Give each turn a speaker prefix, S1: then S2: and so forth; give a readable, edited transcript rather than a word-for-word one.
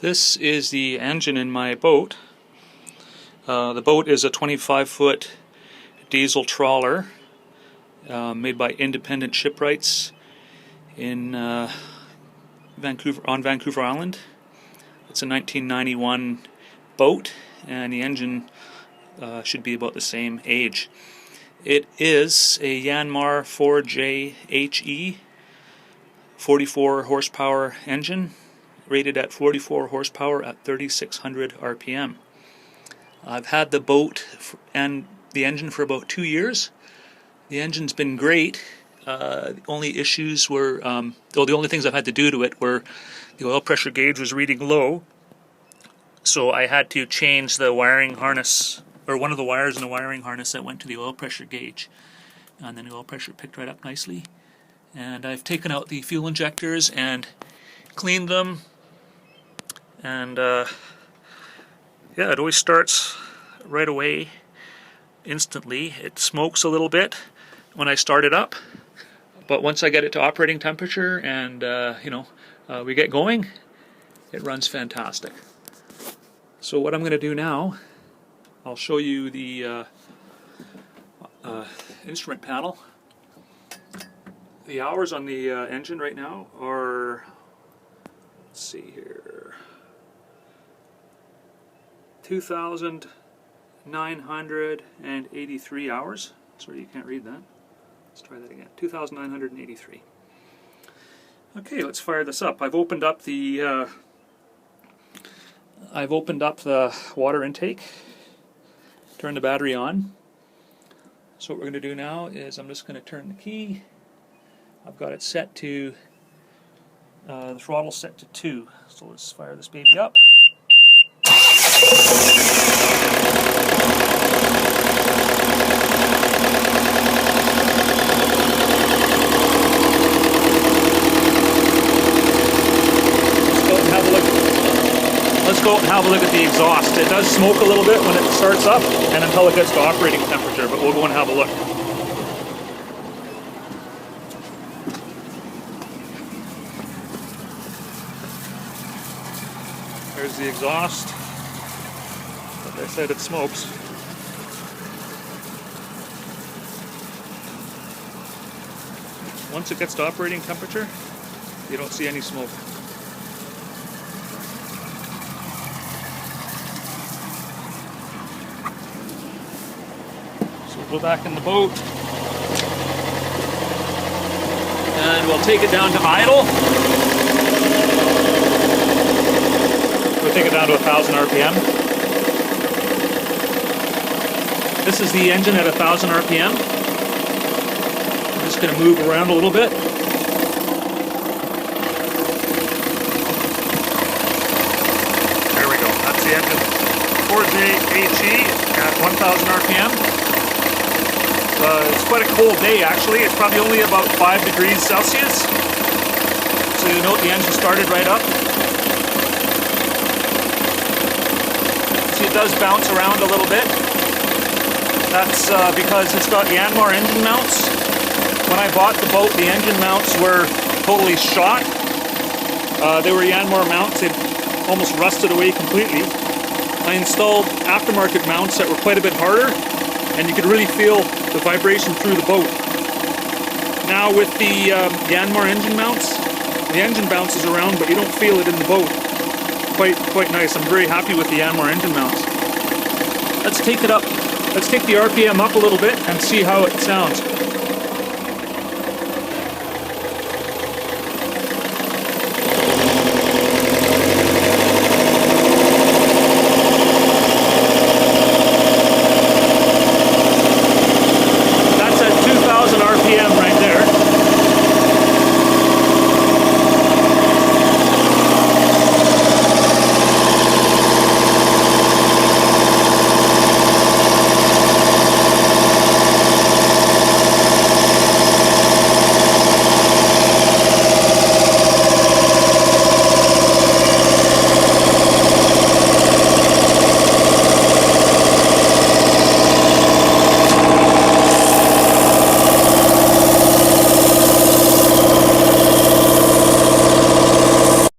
S1: This is the engine in my boat. The boat is a 25-foot diesel trawler made by Independent Shipwrights in Vancouver Island. It's a 1991 boat, and the engine should be about the same age. It is a Yanmar 4JHE 44 horsepower engine, rated at 44 horsepower at 3,600 RPM. I've had the boat and the engine for about 2 years. The engine's been great. The only issues were, the only things I've had to do to it were the oil pressure gauge was reading low, so I had to change the wiring harness, or one of the wires in the wiring harness that went to the oil pressure gauge, and then the oil pressure picked right up nicely. And I've taken out the fuel injectors and cleaned them, and yeah, it always starts right away, instantly. It smokes a little bit when I start it up, but once I get it to operating temperature and we get going, it runs fantastic. So what I'm going to do now, I'll show you the instrument panel. The hours on the engine right now are, let's see here, 2,983 hours. Sorry, you can't read that. Let's try that again. 2,983. Okay, let's fire this up. I've opened up the water intake. Turn the battery on. So what we're going to do now is I'm just going to turn the key. I've got it set to the throttle set to 2. So let's fire this baby up. Let's go out and have a look at the exhaust. It does smoke a little bit when it starts up and until it gets to operating temperature, but we'll go and have a look. There's the exhaust. Like I said, it smokes. Once it gets to operating temperature, you don't see any smoke. So we'll go back in the boat and we'll take it down to idle. We'll take it down to 1,000 RPM. This is the engine at 1,000 RPM. I'm just going to move around a little bit. There we go. That's the engine. 4JHE at 1,000 RPM. It's quite a cold day actually. It's probably only about 5 degrees Celsius. So you note the engine started right up. It does bounce around a little bit. That's because it's got Yanmar engine mounts. When I bought the boat, the engine mounts were totally shot. They were Yanmar mounts. They'd almost rusted away completely. I installed aftermarket mounts that were quite a bit harder, and you could really feel the vibration through the boat. Now with the Yanmar engine mounts, the engine bounces around, but you don't feel it in the boat. Quite nice. I'm very happy with the Yanmar engine mounts. Let's take it up. Let's take the RPM up a little bit and see how it sounds.